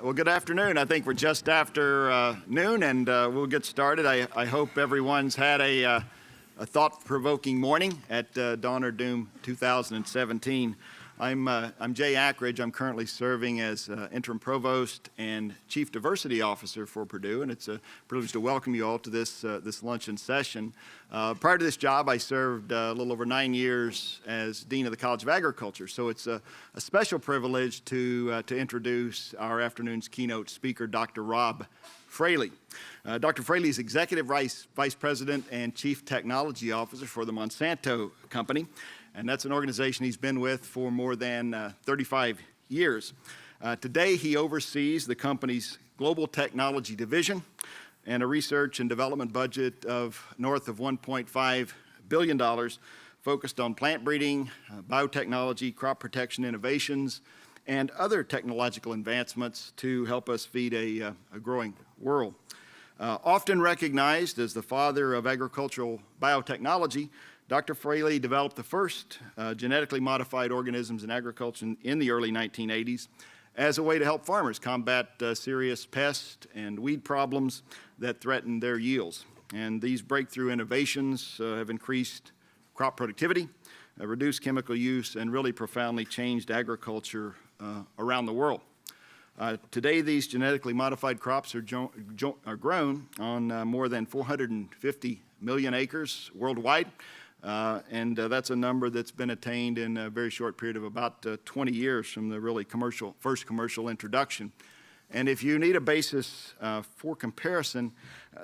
Well, good afternoon. I think we're just after noon, and we'll get started. I hope everyone's had a thought-provoking morning at Dawn or Doom 2017. I'm Jay Ackridge. I'm currently serving as interim provost and chief diversity officer for Purdue, and it's a privilege to welcome you all to this luncheon session. Prior to this job, I served a little over 9 years as dean of the College of Agriculture, so it's a special privilege to introduce our afternoon's keynote speaker, Dr. Robb Fraley. Dr. Fraley is Executive Vice President and Chief Technology Officer for the Monsanto Company, and that's an organization he's been with for more than 35 years. Today, he oversees the company's global technology division and a research and development budget of north of $1.5 billion focused on plant breeding, biotechnology, crop protection innovations, and other technological advancements to help us feed a growing world. Often recognized as the father of agricultural biotechnology, Dr. Fraley developed the first genetically modified organisms in agriculture in the early 1980s as a way to help farmers combat serious pest and weed problems that threaten their yields. And these breakthrough innovations have increased crop productivity, reduced chemical use, and really profoundly changed agriculture around the world. Today, these genetically modified crops are grown on more than 450 million acres worldwide, and that's a number that's been attained in a very short period of about 20 years from the really first commercial introduction. And if you need a basis for comparison,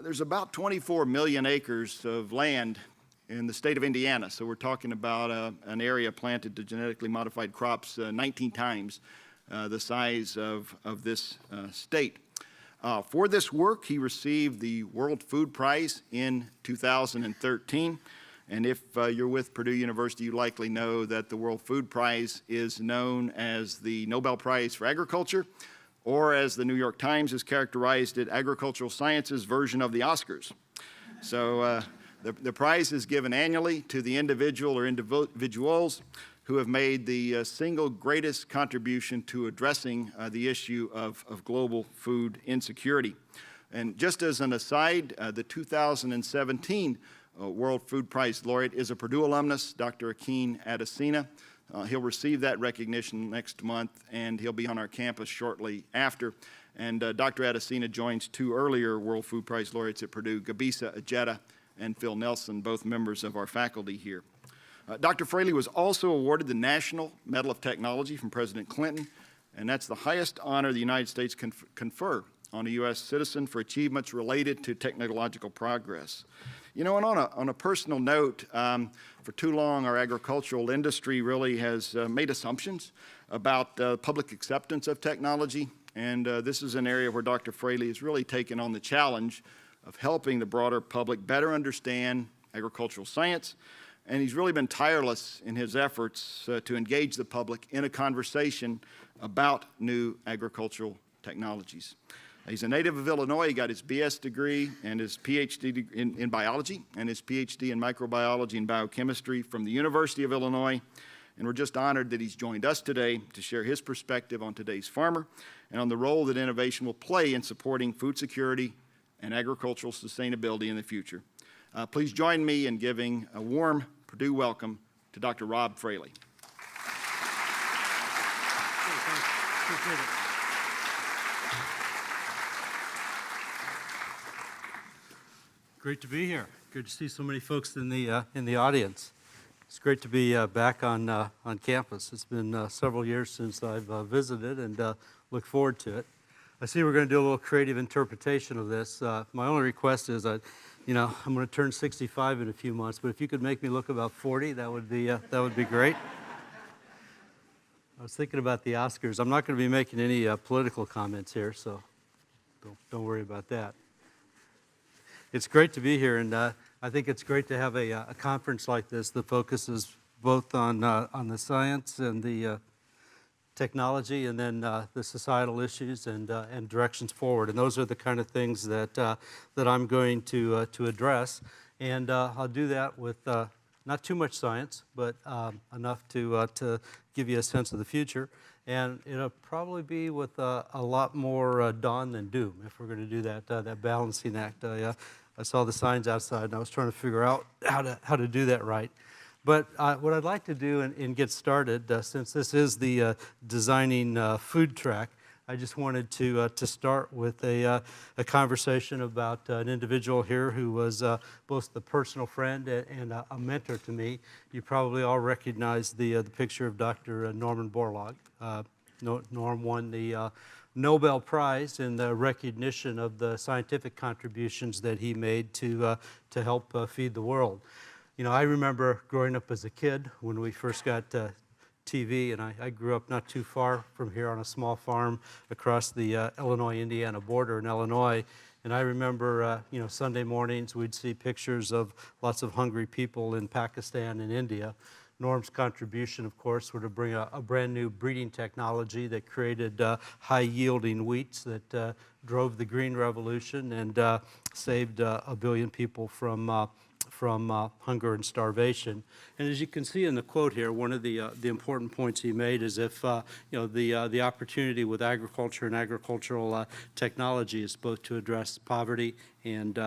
there's about 24 million acres of land in the state of Indiana. So we're talking about an area planted to genetically modified crops 19 times the size of this state. For this work, he received the World Food Prize in 2013. And if you're with Purdue University, you likely know that the World Food Prize is known as the Nobel Prize for Agriculture, or as the New York Times has characterized it, agricultural science's version of the Oscars. So the prize is given annually to the individual or individuals who have made the single greatest contribution to addressing the issue of global food insecurity. And just as an aside, the 2017 World Food Prize laureate is a Purdue alumnus, Dr. Akin Adesina. He'll receive that recognition next month, and he'll be on our campus shortly after. And Dr. Adesina joins two earlier World Food Prize laureates at Purdue, Gabisa Ajeta and Phil Nelson, both members of our faculty here. Dr. Fraley was also awarded the National Medal of Technology from President Clinton, and that's the highest honor the United States can confer on a U.S. citizen for achievements related to technological progress. You know, and on a personal note, for too long our agricultural industry really has made assumptions about public acceptance of technology, and this is an area where Dr. Fraley has really taken on the challenge of helping the broader public better understand agricultural science, and he's really been tireless in his efforts to engage the public in a conversation about new agricultural technologies. He's a native of Illinois. He got his BS degree and his PhD in biology and his PhD in microbiology and biochemistry from the University of Illinois. And we're just honored that he's joined us today to share his perspective on today's farmer and on the role that innovation will play in supporting food security and agricultural sustainability in the future. Please join me in giving a warm Purdue welcome to Dr. Robb Fraley. Great to be here. Good to see so many folks in the audience. It's great to be back on campus. It's been several years since I've visited, and look forward to it. I see we're going to do a little creative interpretation of this. My only request is, I'm going to turn 65 in a few months, but if you could make me look about 40, that would be great. I was thinking about the Oscars. I'm not going to be making any political comments here, so don't worry about that. It's great to be here, and I think it's great to have a conference like this that focuses both on the science and the technology, and then the societal issues and directions forward. And those are the kind of things that I'm going to address. And I'll do that with not too much science, but enough to give you a sense of the future. and it'll probably be with a lot more dawn than doom if we're going to do that balancing act. I saw the signs outside, and I was trying to figure out how to do that right. But what I'd like to do and get started, since this is the designing food track, I just wanted to start with a conversation about an individual here who was both a personal friend and a mentor to me. You probably all recognize the picture of Dr. Norman Borlaug. Norm won the Nobel Prize in the recognition of the scientific contributions that he made to help feed the world. You know, I remember growing up as a kid when we first got TV, and I grew up not too far from here on a small farm across the Illinois-Indiana border in Illinois. And I remember, you know, Sunday mornings we'd see pictures of lots of hungry people in Pakistan and India. Norm's contribution, of course, were to bring a brand new breeding technology that created high-yielding wheats that drove the Green Revolution and saved a billion people from hunger and starvation. And as you can see in the quote here, one of the important points he made is if you know, the opportunity with agriculture and agricultural technology is both to address poverty and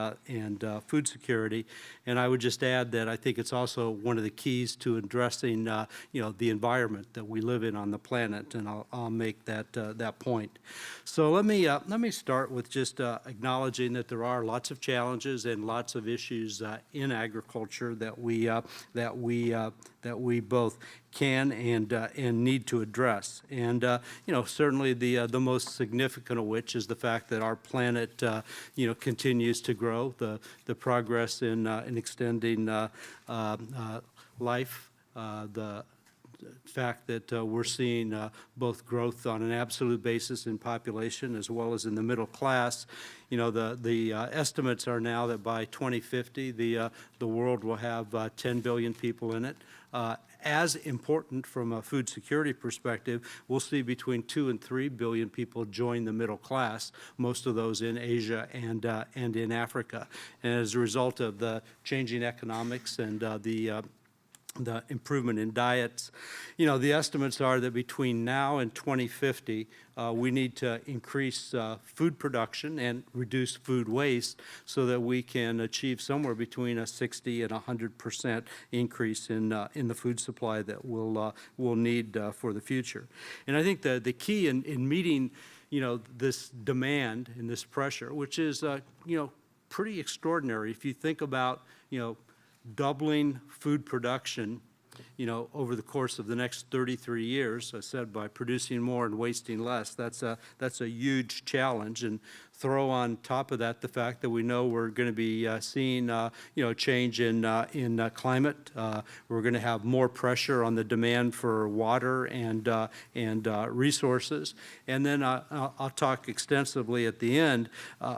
food security. And I would just add that I think it's also one of the keys to addressing you know, the environment that we live in on the planet, and I'll make that point. So let me start with just acknowledging that there are lots of challenges and lots of issues in agriculture that we both can and need to address. And you know, certainly the most significant of which is the fact that our planet you know, continues to grow. The progress in extending life, the fact that we're seeing both growth on an absolute basis in population as well as in the middle class. You know, the estimates are now that by 2050 the world will have 10 billion people in it. As important from a food security perspective, we'll see between 2 and 3 billion people join the middle class, most of those in Asia and in Africa. And as a result of the changing economics and the improvement in diets, you know, the estimates are that between now and 2050, we need to increase food production and reduce food waste so that we can achieve somewhere between a 60 and 100% increase in the food supply that we'll need for the future. And I think the key in meeting, you know, this demand and this pressure, which is you know, pretty extraordinary if you think about, you know, doubling food production, you know, over the course of the next 33 years, I said, by producing more and wasting less. That's a huge challenge. And throw on top of that the fact that we know we're going to be seeing, you know, change in climate. We're going to have more pressure on the demand for water and resources. And then I'll talk extensively at the end,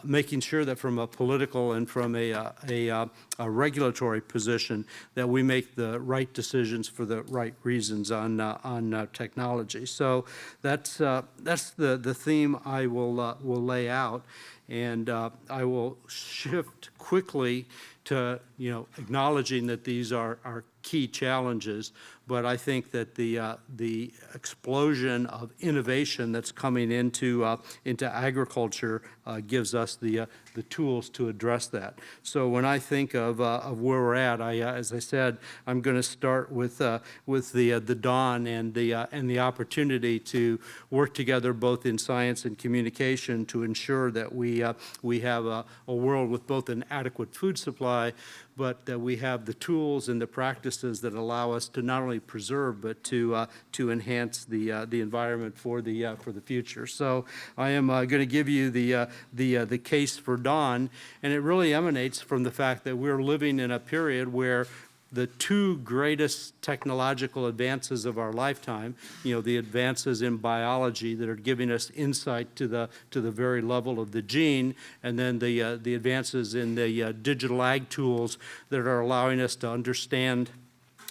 making sure that from a political and from a regulatory position that we make the right decisions for the right reasons on technology. So that's the theme I will lay out. And I will shift quickly to, you know, acknowledging that these are key challenges, but I think that the explosion of innovation that's coming into agriculture gives us the tools to address that. So when I think of where we're at, as I said, I'm going to start with the dawn and the opportunity to work together both in science and communication to ensure that we have a world with both an adequate food supply, but that we have the tools and the practices that allow us to not only preserve but to enhance the environment for the future. So I am going to give you the case for dawn, and it really emanates from the fact that we're living in a period where the two greatest technological advances of our lifetime, you know, the advances in biology that are giving us insight to the very level of the gene, and then the advances in the digital ag tools that are allowing us to understand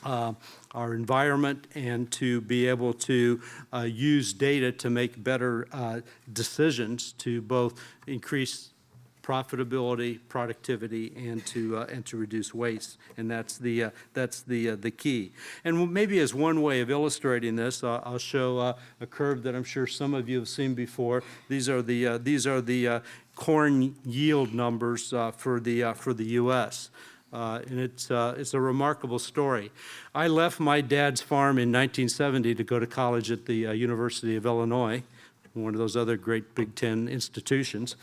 our environment and to be able to use data to make better decisions to both increase profitability, productivity, and to reduce waste. And that's the key. And maybe as one way of illustrating this, I'll show a curve that I'm sure some of you have seen before. These are the corn yield numbers for the U.S. And it's a remarkable story. I left my dad's farm in 1970 to go to college at the University of Illinois, one of those other great Big Ten institutions.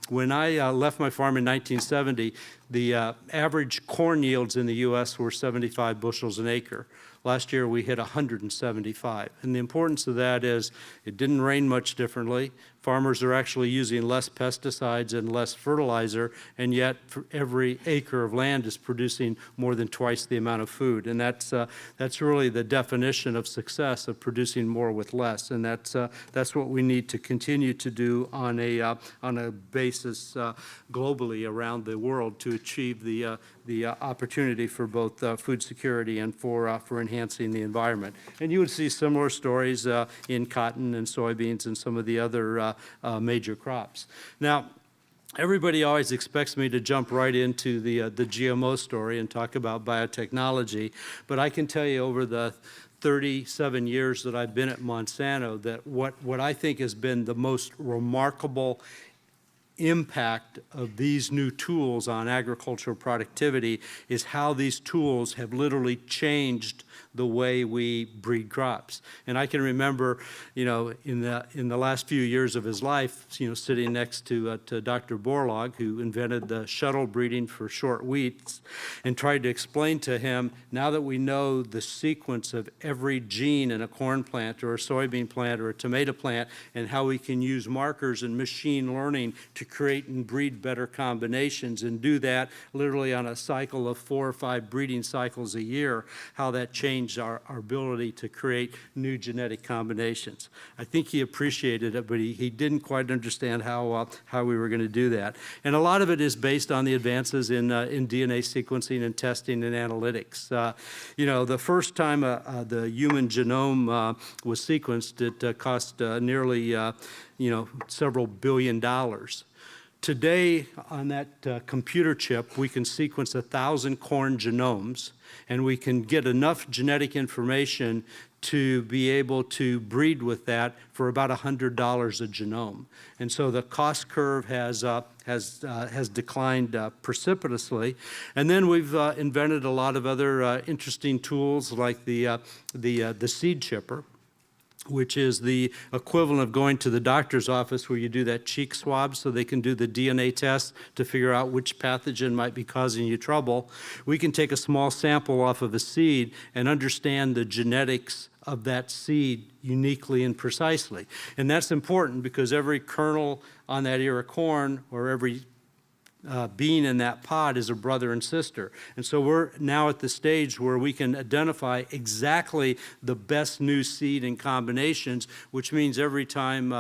When I left my farm in 1970, the average corn yields in the U.S. were 75 bushels an acre. Last year we hit 175. And the importance of that is it didn't rain much differently. Farmers are actually using less pesticides and less fertilizer, and yet for every acre of land is producing more than twice the amount of food. And that's really the definition of success, of producing more with less. And that's what we need to continue to do on a basis globally around the world to achieve the opportunity for both food security and for enhancing the environment. And you would see similar stories in cotton and soybeans and some of the other major crops. Now, everybody always expects me to jump right into the GMO story and talk about biotechnology, but I can tell you over the 37 years that I've been at Monsanto that what I think has been the most remarkable impact of these new tools on agricultural productivity is how these tools have literally changed the way we breed crops. And I can remember, in the last few years of his life, sitting next to Dr. Borlaug, who invented the shuttle breeding for short wheats, and tried to explain to him, now that we know the sequence of every gene in a corn plant or a soybean plant or a tomato plant, and how we can use markers and machine learning to create and breed better combinations, and do that literally on a cycle of 4 or 5 breeding cycles a year, how that changed our ability to create new genetic combinations. I think he appreciated it, but he didn't quite understand how we were going to do that. And a lot of it is based on the advances in DNA sequencing and testing and analytics. The first time the human genome was sequenced, it cost nearly several $billion. Today, on that computer chip, we can sequence 1,000 corn genomes, and we can get enough genetic information to be able to breed with that for about $100 a genome. And so the cost curve has declined precipitously. And then we've invented a lot of other interesting tools like the seed chipper, which is the equivalent of going to the doctor's office where you do that cheek swab so they can do the DNA test to figure out which pathogen might be causing you trouble. We can take a small sample off of a seed and understand the genetics of that seed uniquely and precisely. And that's important because every kernel on that ear of corn or every bean in that pod is a brother and sister. And so we're now at the stage where we can identify exactly the best new seed and combinations, which means every time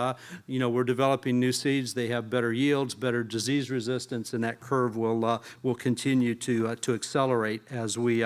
we're developing new seeds, they have better yields, better disease resistance, and that curve will continue to accelerate as we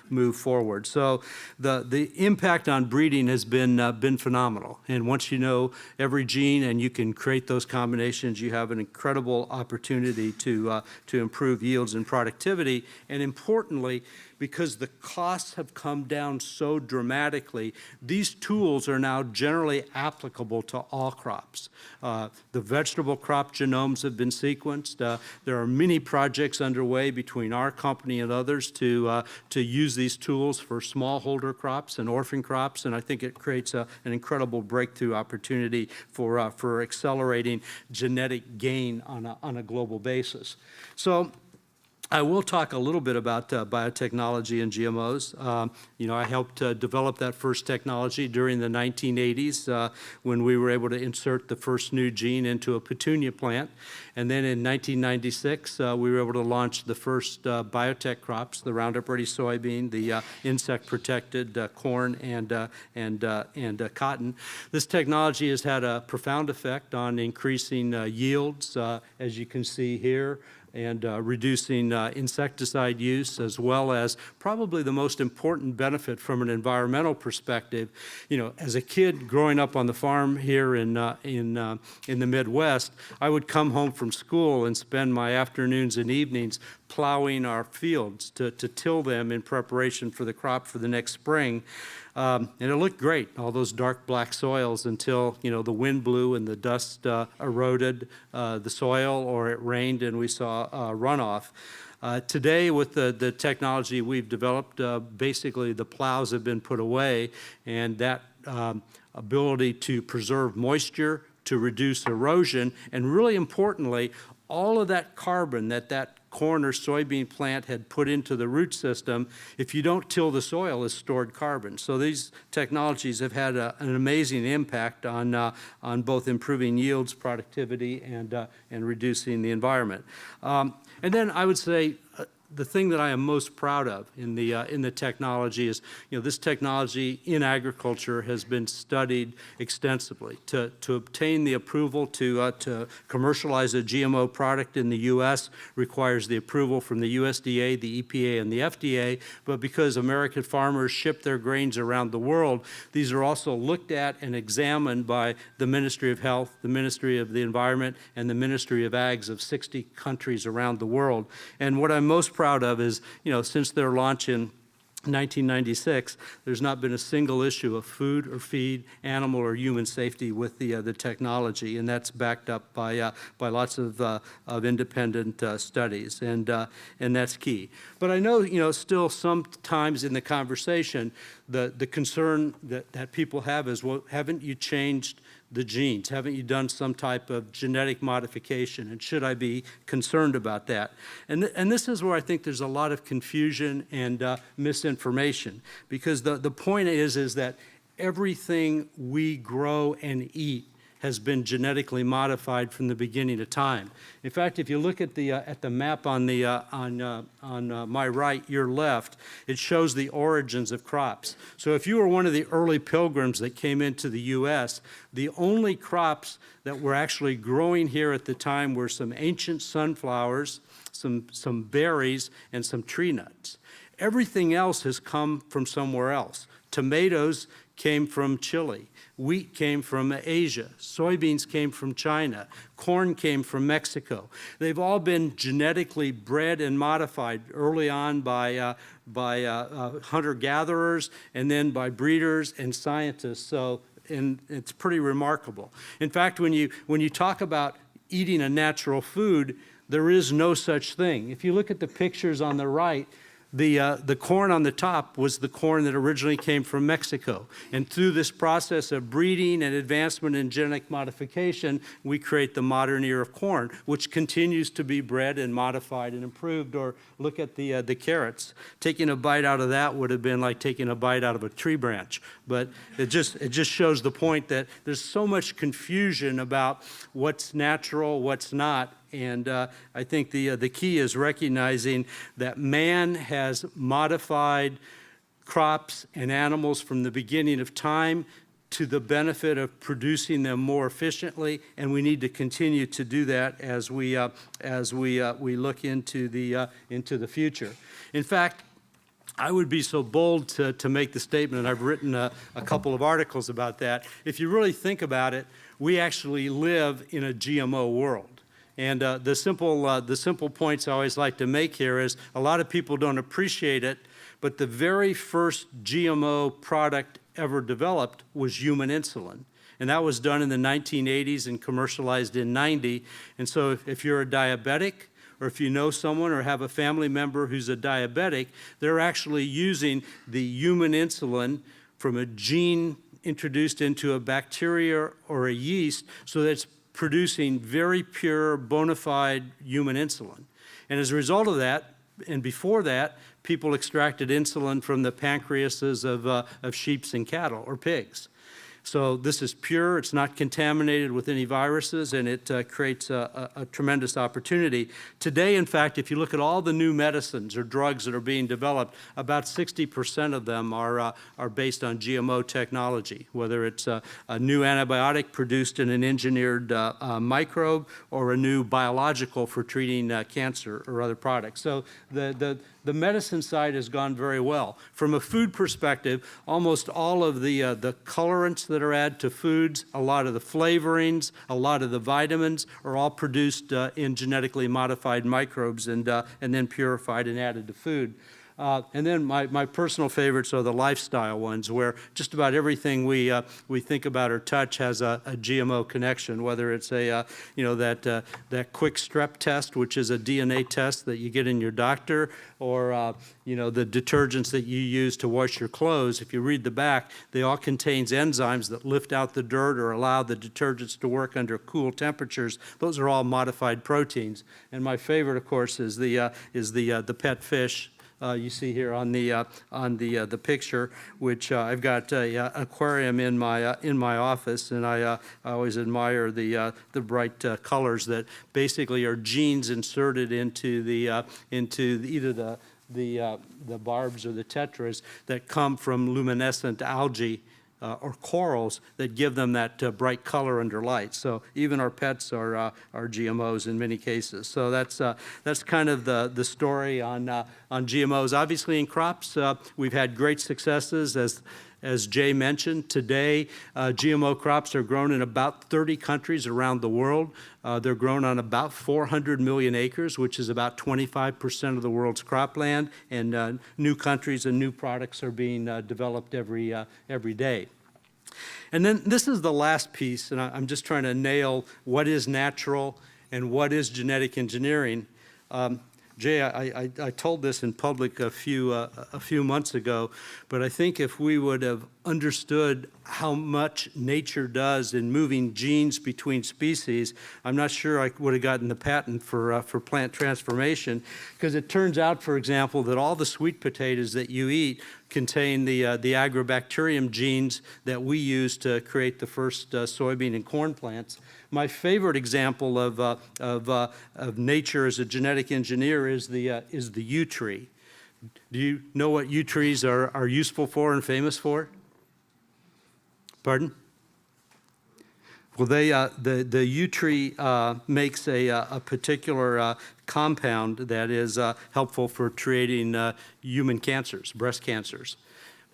move forward. So the impact on breeding has been phenomenal. And once you know every gene and you can create those combinations, you have an incredible opportunity to improve yields and productivity. And importantly, because the costs have come down so dramatically, these tools are now generally applicable to all crops. The vegetable crop genomes have been sequenced. There are many projects underway between our company and others to use these tools for smallholder crops and orphan crops, and I think it creates an incredible breakthrough opportunity for accelerating genetic gain on a global basis. So I will talk a little bit about biotechnology and GMOs. I helped develop that first technology during the 1980s when we were able to insert the first new gene into a petunia plant. And then in 1996, we were able to launch the first biotech crops, the Roundup Ready soybean, the insect-protected corn and cotton. This technology has had a profound effect on increasing yields, as you can see here. reducing insecticide use, as well as probably the most important benefit from an environmental perspective. You know, as a kid growing up on the farm here in the Midwest, I would come home from school and spend my afternoons and evenings plowing our fields to till them in preparation for the crop for the next spring. And it looked great, all those dark black soils, until, you know, the wind blew and the dust eroded the soil, or it rained and we saw runoff. Today, with the technology we've developed, basically the plows have been put away, and that ability to preserve moisture, to reduce erosion, and really importantly, all of that carbon that corn or soybean plant had put into the root system, if you don't till the soil, is stored carbon. So these technologies have had an amazing impact on both improving yields, productivity, and reducing the environment. And then I would say the thing that I am most proud of in the technology is, you know, this technology in agriculture has been studied extensively. To obtain the approval to commercialize a GMO product in the U.S. requires the approval from the USDA, the EPA, and the FDA. But because American farmers ship their grains around the world, these are also looked at and examined by the Ministry of Health, the Ministry of the Environment, and the Ministry of Ags of 60 countries around the world. And what I'm most proud of is, you know, since their launch in 1996, there's not been a single issue of food or feed, animal or human safety with the technology, and that's backed up by lots of independent studies, and that's key. But I know, you know, still sometimes in the conversation, the concern that people have is, well, haven't you changed the genes? Haven't you done some type of genetic modification? And should I be concerned about that? And this is where I think there's a lot of confusion and misinformation, because the point is that everything we grow and eat has been genetically modified from the beginning of time. In fact, if you look at the map on my right, your left, it shows the origins of crops. So if you were one of the early pilgrims that came into the U.S., the only crops that were actually growing here at the time were some ancient sunflowers, some berries, and some tree nuts. Everything else has come from somewhere else. Tomatoes came from Chile. Wheat came from Asia. Soybeans came from China. Corn came from Mexico. They've all been genetically bred and modified early on by hunter-gatherers, and then by breeders and scientists. So, and it's pretty remarkable. In fact, when you talk about eating a natural food, there is no such thing. If you look at the pictures on the right, the corn on the top was the corn that originally came from Mexico. And through this process of breeding and advancement in genetic modification, we create the modern ear of corn, which continues to be bred and modified and improved. Or look at the carrots. Taking a bite out of that would have been like taking a bite out of a tree branch. But it just shows the point that there's so much confusion about what's natural, what's not. And I think the key is recognizing that man has modified crops and animals from the beginning of time to the benefit of producing them more efficiently, and we need to continue to do that as we look into the future. In fact, I would be so bold to make the statement, and I've written a couple of articles about that. If you really think about it, we actually live in a GMO world. And the simple points I always like to make here is a lot of people don't appreciate it, but the very first GMO product ever developed was human insulin. And that was done in the 1980s and commercialized in 90. And so if you're a diabetic, or if you know someone or have a family member who's a diabetic, they're actually using the human insulin from a gene introduced into a bacteria or a yeast, so that it's producing very pure, bona fide human insulin. And as a result of that, and before that, people extracted insulin from the pancreases of sheep and cattle or pigs. So this is pure, it's not contaminated with any viruses, and it creates a tremendous opportunity. Today, in fact, if you look at all the new medicines or drugs that are being developed, about 60% of them are based on GMO technology, whether it's a new antibiotic produced in an engineered microbe or a new biological for treating cancer or other products. So the medicine side has gone very well. From a food perspective, almost all of the colorants that are added to foods, a lot of the flavorings, a lot of the vitamins are all produced in genetically modified microbes and then purified and added to food. And then my personal favorites are the lifestyle ones, where just about everything we think about or touch has a GMO connection, whether it's that quick strep test, which is a DNA test that you get in your doctor, or the detergents that you use to wash your clothes. If you read the back, they all contain enzymes that lift out the dirt or allow the detergents to work under cool temperatures. Those are all modified proteins. And my favorite, of course, is the pet fish. You see here on the picture, which I've got an aquarium in my office, and I always admire the bright colors that basically are genes inserted into either the barbs or the tetras that come from luminescent algae. Or corals that give them that bright color under light. So even our pets are GMOs in many cases. So that's kind of the story on GMOs. Obviously in crops, we've had great successes. As Jay mentioned, today GMO crops are grown in about 30 countries around the world. They're grown on about 400 million acres, which is about 25% of the world's cropland, and new countries and new products are being developed every day. And then this is the last piece, and I'm just trying to nail what is natural and what is genetic engineering. Jay, I told this in public a few months ago, but I think if we would have understood how much nature does in moving genes between species, I'm not sure I would have gotten the patent for plant transformation, because it turns out, for example, that all the sweet potatoes that you eat contain the agrobacterium genes that we use to create the first soybean and corn plants. My favorite example of nature as a genetic engineer is the yew tree. Do you know what yew trees are useful for and famous for? Pardon? Well, the yew tree makes a particular compound that is helpful for treating human cancers, breast cancers.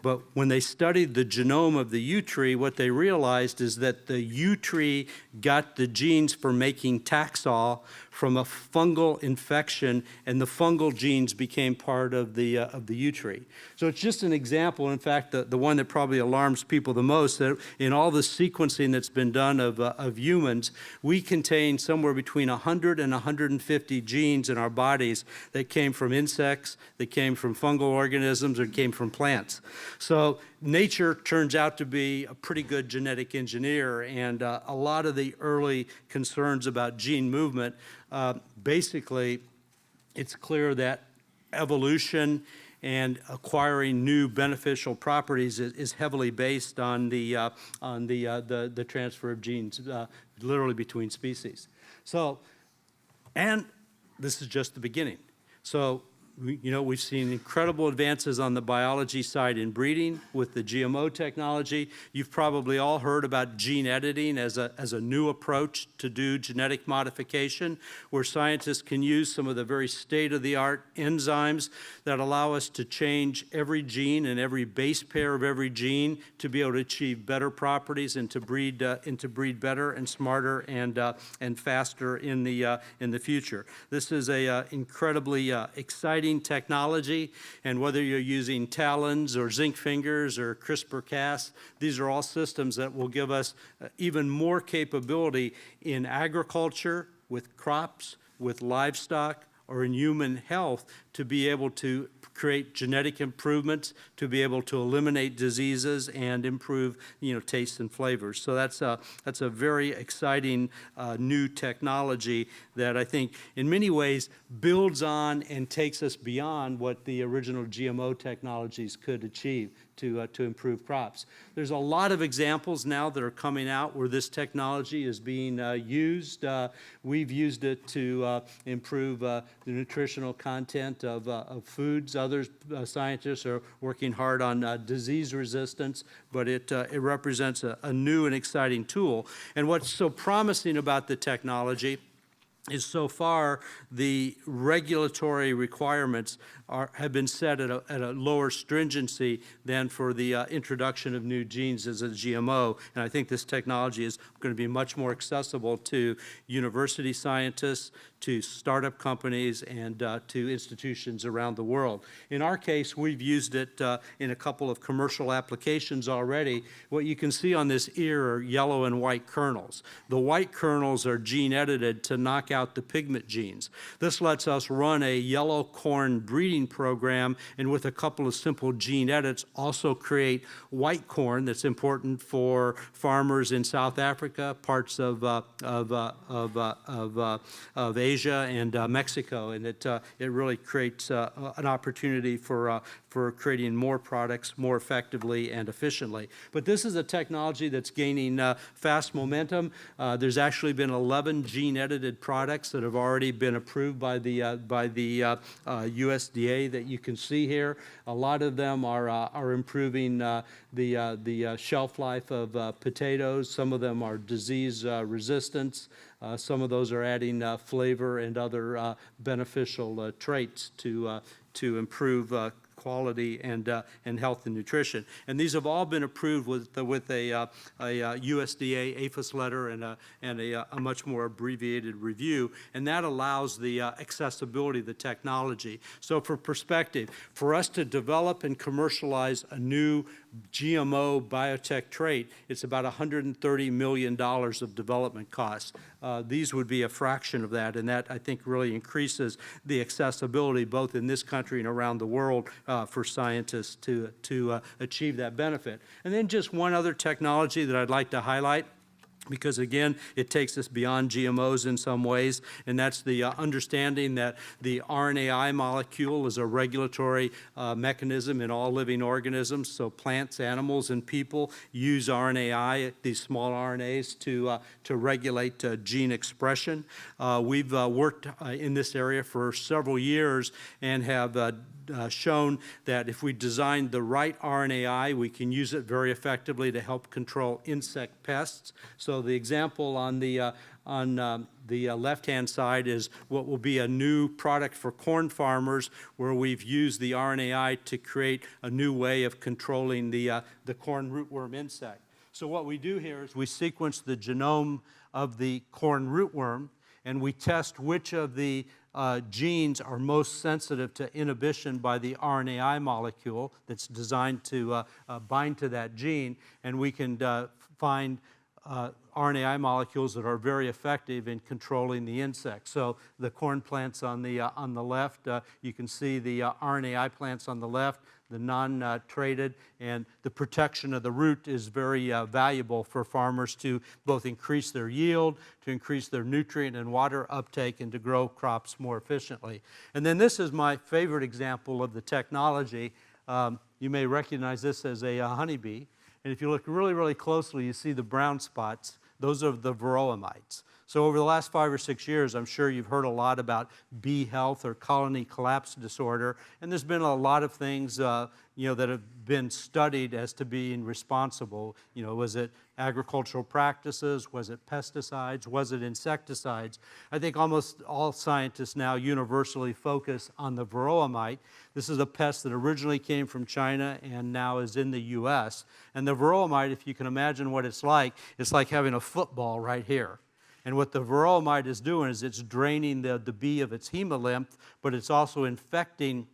But when they studied the genome of the yew tree, what they realized is that the yew tree got the genes for making Taxol from a fungal infection, and the fungal genes became part of the yew tree. So it's just an example. In fact, the one that probably alarms people the most, that in all the sequencing that's been done of humans, we contain somewhere between 100 and 150 genes in our bodies that came from insects, that came from fungal organisms, or came from plants. So nature turns out to be a pretty good genetic engineer, and a lot of the early concerns about gene movement, basically, it's clear that evolution and acquiring new beneficial properties is heavily based on the transfer of genes, literally between species. So, and this is just the beginning. So, we've seen incredible advances on the biology side in breeding with the GMO technology. You've probably all heard about gene editing as a new approach to do genetic modification, where scientists can use some of the very state-of-the-art enzymes that allow us to change every gene and every base pair of every gene to be able to achieve better properties and to breed better and smarter and faster in the future. This is a incredibly exciting technology, and whether you're using talons or zinc fingers or CRISPR-Cas, these are all systems that will give us even more capability in agriculture, with crops, with livestock, or in human health to be able to create genetic improvements, to be able to eliminate diseases and improve, tastes and flavors. So that's a very exciting new technology that I think in many ways builds on and takes us beyond what the original GMO technologies could achieve to improve crops. There's a lot of examples now that are coming out where this technology is being used. We've used it to improve the nutritional content of foods. Other scientists are working hard on disease resistance, but it represents a new and exciting tool. And what's so promising about the technology is so far the regulatory requirements have been set at a lower stringency than for the introduction of new genes as a GMO. And I think this technology is going to be much more accessible to university scientists, to startup companies, and to institutions around the world. In our case, we've used it in a couple of commercial applications already. What you can see on this ear are yellow and white kernels. The white kernels are gene edited to knock out the pigment genes. This lets us run a yellow corn breeding program, and with a couple of simple gene edits, also create white corn that's important for farmers in South Africa, parts of Asia and Mexico, and it really creates an opportunity for creating more products more effectively and efficiently. But this is a technology that's gaining fast momentum. There's actually been 11 gene-edited products that have already been approved by the USDA that you can see here. A lot of them are improving the shelf life of potatoes. Some of them are disease resistance. Some of those are adding flavor and other beneficial traits to improve quality and health and nutrition. And these have all been approved with a USDA APHIS letter and a much more abbreviated review, and that allows the accessibility of the technology. So for perspective, for us to develop and commercialize a new GMO biotech trait, it's about $130 million of development costs. These would be a fraction of that, and that, I think, really increases the accessibility both in this country and around the world for scientists to achieve that benefit. And then just one other technology that I'd like to highlight, because again, it takes us beyond GMOs in some ways, and that's the understanding that the RNAi molecule is a regulatory mechanism in all living organisms. So plants, animals, and people use RNAi, these small RNAs, to regulate gene expression. We've worked in this area for several years and have shown that if we design the right RNAi, we can use it very effectively to help control insect pests. So the example on the left-hand side is what will be a new product for corn farmers, where we've used the RNAi to create a new way of controlling the corn rootworm insect. So what we do here is we sequence the genome of the corn rootworm, and we test which of the genes are most sensitive to inhibition by the RNAi molecule that's designed to bind to that gene, and we can find RNAi molecules that are very effective in controlling the insect. So the corn plants on the left, you can see the RNAi plants on the left, the non-traded, and the protection of the root is very valuable for farmers to both increase their yield, to increase their nutrient and water uptake, and to grow crops more efficiently. And then this is my favorite example of the technology. You may recognize this as a honeybee. And if you look really, really closely, you see the brown spots. Those are the varroa mites. So over the last 5 or 6 years, I'm sure you've heard a lot about bee health or colony collapse disorder. And there's been a lot of things that have been studied as to being responsible. Was it agricultural practices? Was it pesticides? Was it insecticides? I think almost all scientists now universally focus on the varroa mite. This is a pest that originally came from China and now is in the U.S. And the varroa mite, if you can imagine what it's like having a football right here. And what the varroa mite is doing is it's draining the bee of its hemolymph, but it's also infecting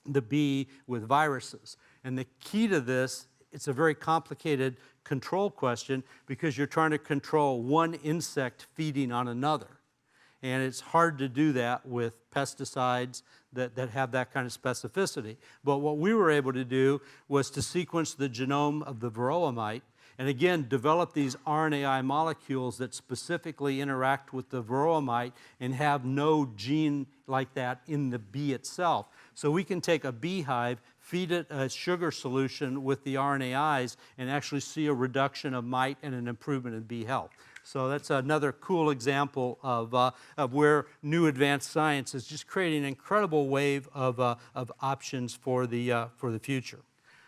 the bee with viruses. And the key to this, it's a very complicated control question because you're trying to control one insect feeding on another. And it's hard to do that with pesticides that have that kind of specificity. But what we were able to do was to sequence the genome of the varroa mite, and again, develop these RNAi molecules that specifically interact with the varroa mite and have no gene like that in the bee itself. So we can take a beehive, feed it a sugar solution with the RNAis, and actually see a reduction of mite and an improvement in bee health. So that's another cool example of where new advanced science is just creating an incredible wave of options for the future.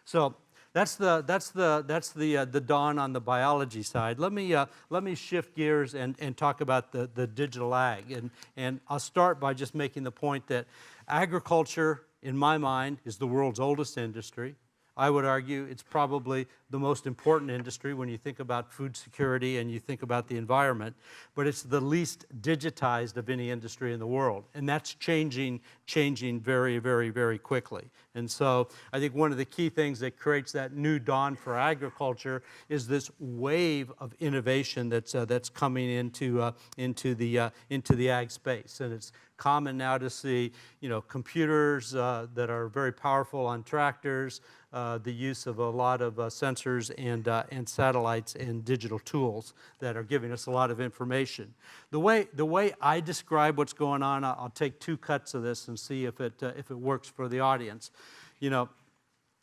So that's the dawn on the biology side. Let me shift gears and talk about the digital ag. And I'll start by just making the point that agriculture, in my mind, is the world's oldest industry. I would argue it's probably the most important industry when you think about food security and you think about the environment, but it's the least digitized of any industry in the world. And that's changing very, very, very quickly. And so I think one of the key things that creates that new dawn for agriculture is this wave of innovation that's coming into the ag space. And it's common now to see, computers that are very powerful on tractors, the use of a lot of sensors and satellites and digital tools that are giving us a lot of information. The way I describe what's going on, I'll take two cuts of this and see if it works for the audience.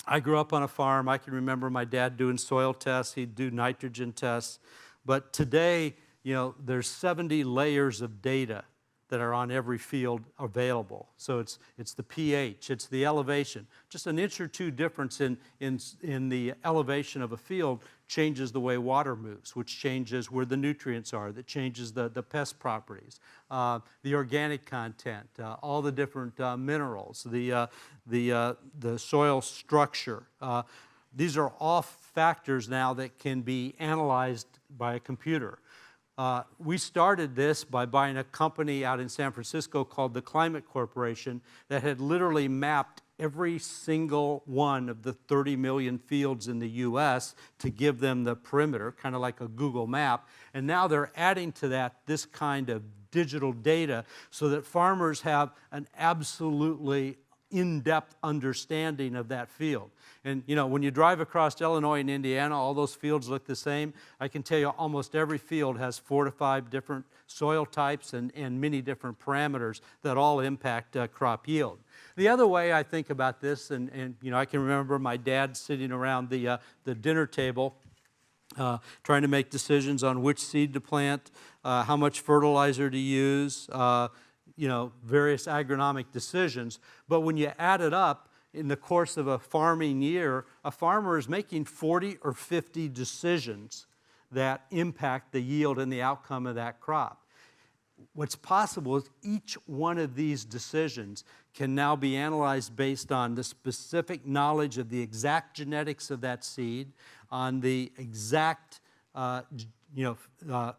I grew up on a farm. I can remember my dad doing soil tests. He'd do nitrogen tests. But today, there's 70 layers of data that are on every field available. So it's the pH, it's the elevation. Just an inch or two difference in the elevation of a field changes the way water moves, which changes where the nutrients are, that changes the pest properties, the organic content, all the different minerals, the soil structure. These are all factors now that can be analyzed by a computer. We started this by buying a company out in San Francisco called the Climate Corporation that had literally mapped every single one of the 30 million fields in the U.S. to give them the perimeter, kind of like a Google map. And now they're adding to that this kind of digital data so that farmers have an absolutely in-depth understanding of that field. And when you drive across Illinois and Indiana, all those fields look the same. I can tell you almost every field has 4 to 5 different soil types and many different parameters that all impact crop yield. The other way I think about this, and I can remember my dad sitting around the dinner table trying to make decisions on which seed to plant, how much fertilizer to use, various agronomic decisions. But when you add it up, in the course of a farming year, a farmer is making 40 or 50 decisions that impact the yield and the outcome of that crop. What's possible is each one of these decisions can now be analyzed based on the specific knowledge of the exact genetics of that seed, on the exact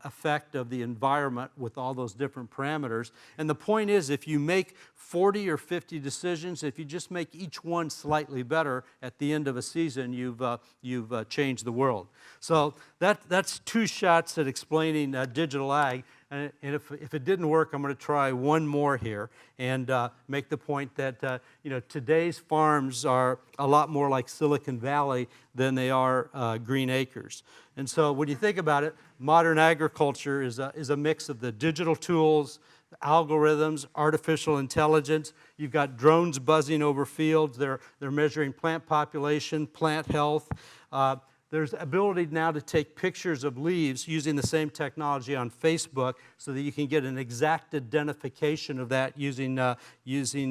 effect of the environment with all those different parameters. And the point is, if you make 40 or 50 decisions, if you just make each one slightly better, at the end of a season, you've changed the world. So that's two shots at explaining digital ag. And if it didn't work, I'm going to try one more here and make the point that today's farms are a lot more like Silicon Valley than they are Green Acres. And so when you think about it, modern agriculture is a mix of the digital tools, algorithms, artificial intelligence. You've got drones buzzing over fields. They're measuring plant population, plant health. There's ability now to take pictures of leaves using the same technology on Facebook so that you can get an exact identification of that using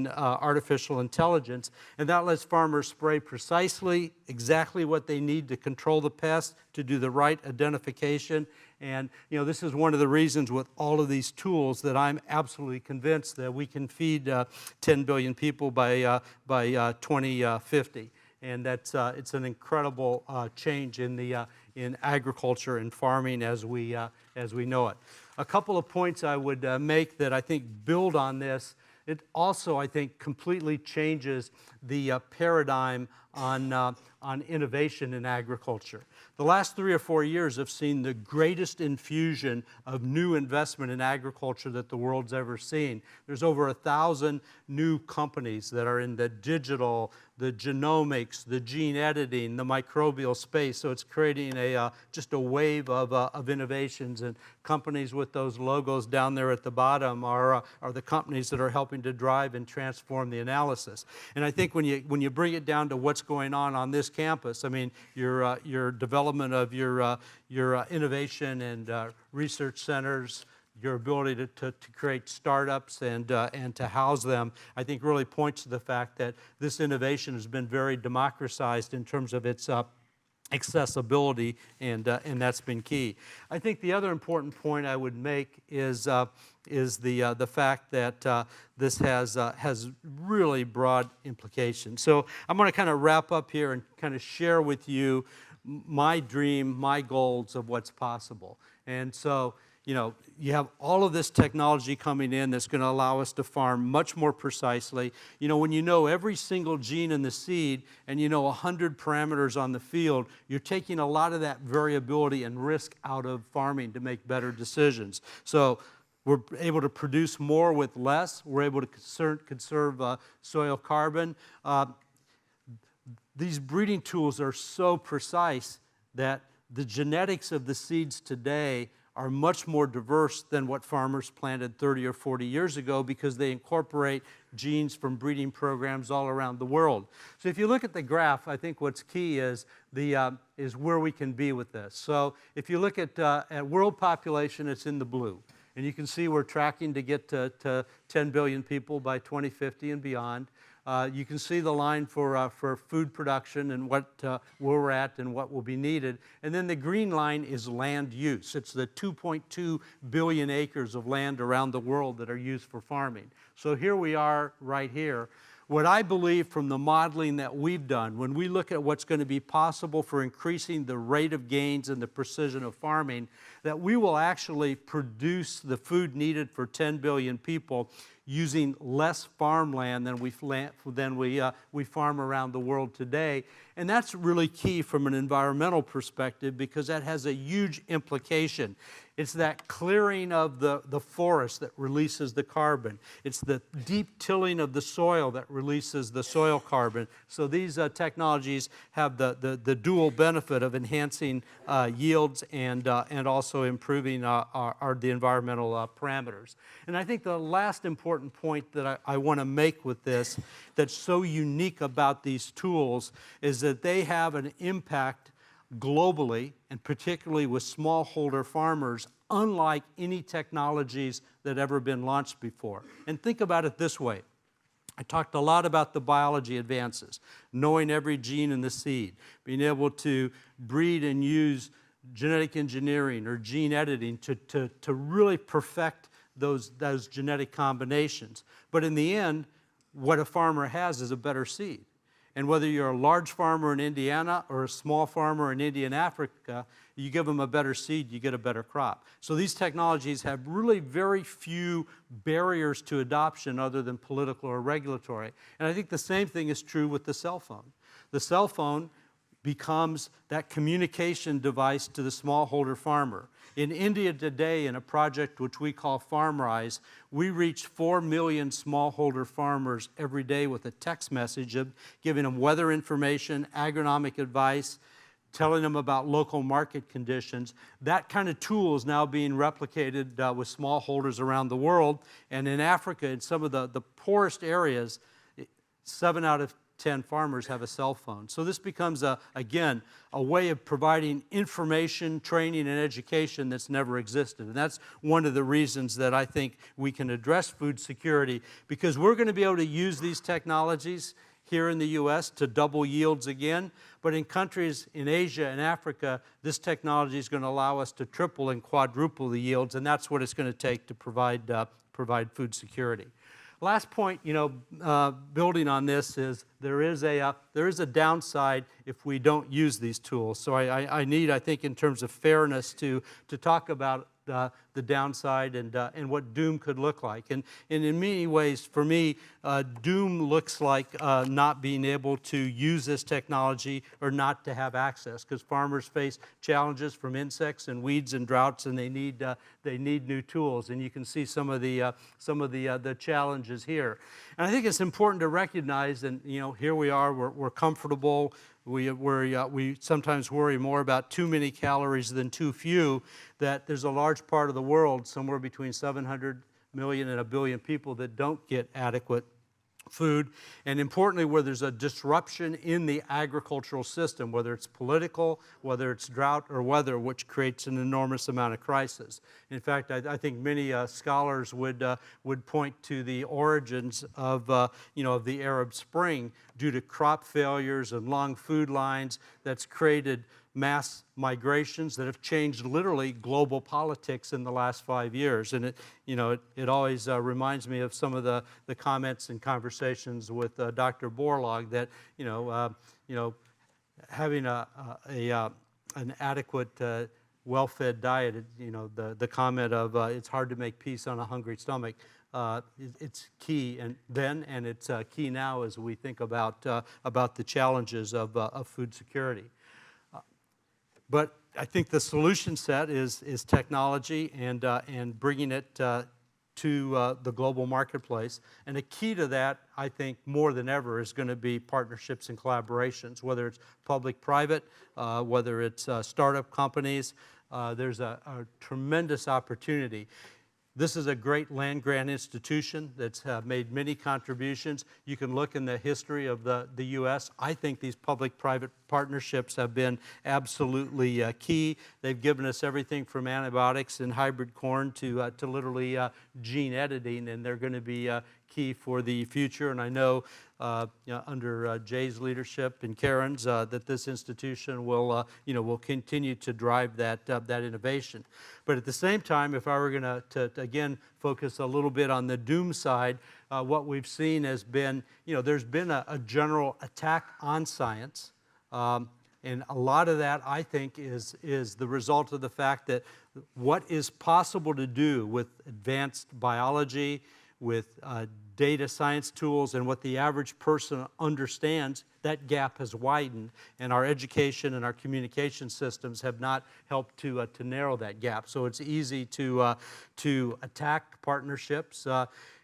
artificial intelligence. And that lets farmers spray precisely exactly what they need to control the pest, to do the right identification. And this is one of the reasons with all of these tools that I'm absolutely convinced that we can feed 10 billion people by 2050. And it's an incredible change in agriculture and farming as we know it. A couple of points I would make that I think build on this. It also, I think, completely changes the paradigm on on innovation in agriculture. The last 3 or 4 years have seen the greatest infusion of new investment in agriculture that the world's ever seen. There's over 1,000 new companies that are in the digital, the genomics, the gene editing, the microbial space. So it's creating just a wave of innovations, and companies with those logos down there at the bottom are the companies that are helping to drive and transform the analysis. And I think when you bring it down to what's going on this campus, I mean, your development of your innovation and research centers, your ability to create startups and to house them, I think really points to the fact that this innovation has been very democratized in terms of its accessibility, and that's been key. I think the other important point I would make is the fact that this has really broad implications. So I'm going to kind of wrap up here and kind of share with you my dream, my goals of what's possible. And so, you know, you have all of this technology coming in that's going to allow us to farm much more precisely. You know, when you know every single gene in the seed and you know 100 parameters on the field, you're taking a lot of that variability and risk out of farming to make better decisions. So we're able to produce more with less. We're able to conserve soil carbon. These breeding tools are so precise that the genetics of the seeds today are much more diverse than what farmers planted 30 or 40 years ago, because they incorporate genes from breeding programs all around the world. So if you look at the graph, I think what's key is where we can be with this. So if you look at world population, it's in the blue. And you can see we're tracking to get to 10 billion people by 2050 and beyond. You can see the line for food production and where we're at and what will be needed. And then the green line is land use. It's the 2.2 billion acres of land around the world that are used for farming. So here we are right here. What I believe from the modeling that we've done, when we look at what's going to be possible for increasing the rate of gains and the precision of farming, that we will actually produce the food needed for 10 billion people using less farmland than we farm around the world today. And that's really key from an environmental perspective, because that has a huge implication. It's that clearing of the forest that releases the carbon. It's the deep tilling of the soil that releases the soil carbon. So these technologies have the dual benefit of enhancing yields and also improving the environmental parameters. And I think the last important point that I want to make with this that's so unique about these tools is that they have an impact globally, and particularly with smallholder farmers, unlike any technologies that ever been launched before. And think about it this way. I talked a lot about the biology advances, knowing every gene in the seed, being able to breed and use genetic engineering or gene editing to really perfect those genetic combinations. But in the end, what a farmer has is a better seed. And whether you're a large farmer in Indiana or a small farmer in India and Africa, you give them a better seed, you get a better crop. So these technologies have really very few barriers to adoption other than political or regulatory. And I think the same thing is true with the cell phone. The cell phone becomes that communication device to the smallholder farmer. In India today, in a project which we call FarmRise, we reach 4 million smallholder farmers every day with a text message giving them weather information, agronomic advice, telling them about local market conditions. That kind of tool is now being replicated with smallholders around the world. And in Africa, in some of the poorest areas, 7 out of 10 farmers have a cell phone. So this becomes, again, a way of providing information, training, and education that's never existed. And that's one of the reasons that I think we can address food security, because we're going to be able to use these technologies here in the U.S. to double yields again. But in countries in Asia and Africa, this technology is going to allow us to triple and quadruple the yields, and that's what it's going to take to provide food security. Last point, building on this, is there is a downside if we don't use these tools. So I think in terms of fairness to talk about the downside and what doom could look like. And in many ways, for me, doom looks like not being able to use this technology or not to have access, because farmers face challenges from insects and weeds and droughts, and they need new tools. And you can see some of the challenges here. And I think it's important to recognize, and here we are, we're comfortable. We sometimes worry more about too many calories than too few, that there's a large part of the world, somewhere between 700 million and 1 billion people, that don't get adequate food, and importantly, where there's a disruption in the agricultural system, whether it's political, whether it's drought or weather, which creates an enormous amount of crisis. In fact, I think many scholars would point to the origins of the Arab Spring due to crop failures and long food lines that's created mass migrations that have changed literally global politics in the last 5 years. And it always reminds me of some of the comments and conversations with Dr. Borlaug that having an adequate well-fed diet, the comment of it's hard to make peace on a hungry stomach, it's key and it's key now as we think about the challenges of food security. But I think the solution set is technology and bringing it to the global marketplace. And a key to that, I think, more than ever, is going to be partnerships and collaborations, whether it's public-private, whether it's startup companies. There's a tremendous opportunity. This is a great land-grant institution that's made many contributions. You can look in the history of the U.S. I think these public-private partnerships have been absolutely key. They've given us everything from antibiotics and hybrid corn to literally gene editing, and they're going to be key for the future. And I know under Jay's leadership and Karen's that this institution will continue to drive that innovation. But at the same time, if I were going to again focus a little bit on the doom side, what we've seen has been, there's been a general attack on science. And a lot of that, I think, is the result of the fact that what is possible to do with advanced biology, with data science tools, and what the average person understands, that gap has widened, and our education and our communication systems have not helped to narrow that gap. So it's easy to attack partnerships.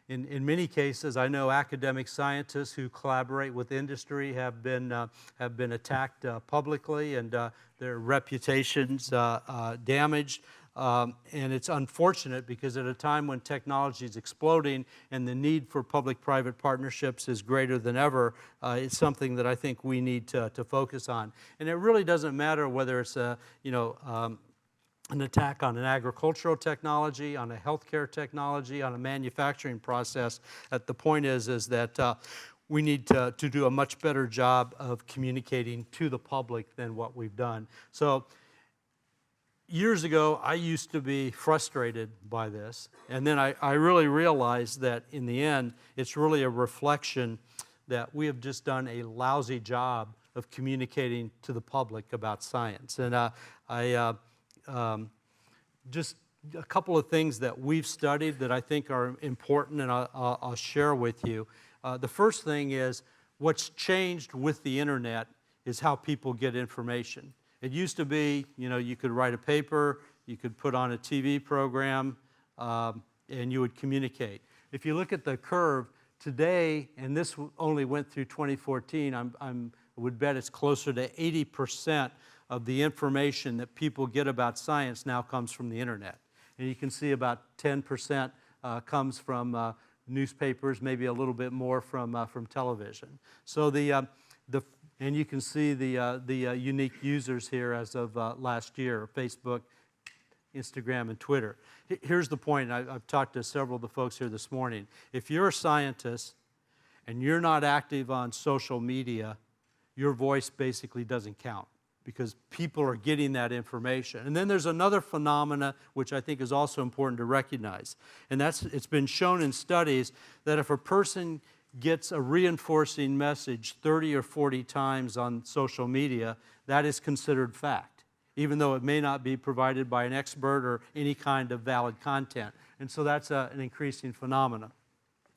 In many cases, I know academic scientists who collaborate with industry have been attacked publicly, and their reputations damaged. And it's unfortunate because at a time when technology is exploding and the need for public-private partnerships is greater than ever, it's something that I think we need to focus on. And it really doesn't matter whether it's an attack on an agricultural technology, on a healthcare technology, on a manufacturing process. The point is that we need to do a much better job of communicating to the public than what we've done. So years ago, I used to be frustrated by this, and then I really realized that in the end, it's really a reflection that we have just done a lousy job of communicating to the public about science. And just a couple of things that we've studied that I think are important, and I'll share with you. The first thing is what's changed with the internet is how people get information. It used to be, you could write a paper, you could put on a TV program, and you would communicate. If you look at the curve today, and this only went through 2014, I would bet it's closer to 80% of the information that people get about science now comes from the internet. And you can see about 10% comes from newspapers, maybe a little bit more from television. So and you can see the unique users here as of last year: Facebook, Instagram, and Twitter. Here's the point. I've talked to several of the folks here this morning. If you're a scientist and you're not active on social media, your voice basically doesn't count, because people are getting that information. And then there's another phenomena which I think is also important to recognize, and it's been shown in studies that if a person gets a reinforcing message 30 or 40 times on social media, that is considered fact. even though it may not be provided by an expert or any kind of valid content. And so that's an increasing phenomenon.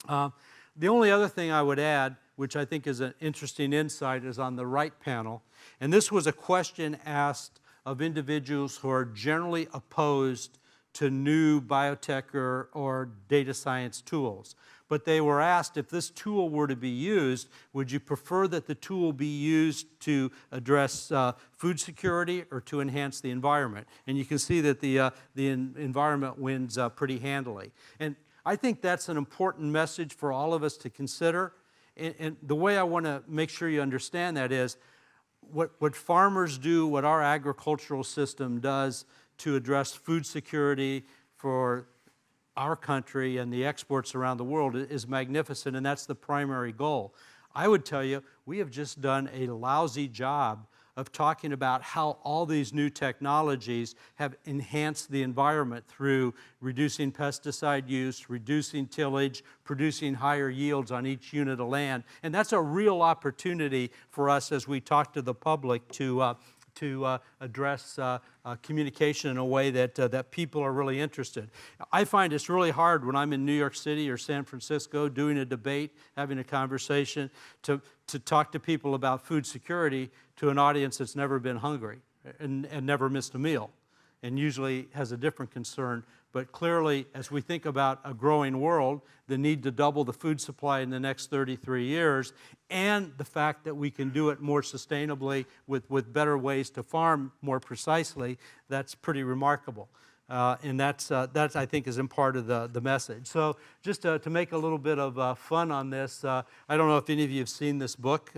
The only other thing I would add, which I think is an interesting insight, is on the right panel. And this was a question asked of individuals who are generally opposed to new biotech or data science tools. But they were asked, if this tool were to be used, would you prefer that the tool be used to address food security or to enhance the environment? And you can see that the environment wins pretty handily. And I think that's an important message for all of us to consider. And the way I want to make sure you understand that is what farmers do, what our agricultural system does to address food security for our country and the exports around the world is magnificent, and that's the primary goal. I would tell you, we have just done a lousy job of talking about how all these new technologies have enhanced the environment through reducing pesticide use, reducing tillage, producing higher yields on each unit of land. And that's a real opportunity for us as we talk to the public to address communication in a way that people are really interested. I find it's really hard when I'm in New York City or San Francisco doing a debate, having a conversation, to talk to people about food security to an audience that's never been hungry and never missed a meal, and usually has a different concern. But clearly, as we think about a growing world, the need to double the food supply in the next 33 years, and the fact that we can do it more sustainably with better ways to farm more precisely, that's pretty remarkable. And that's I think, is in part of the message. So just to make a little bit of fun on this, I don't know if any of you have seen this book.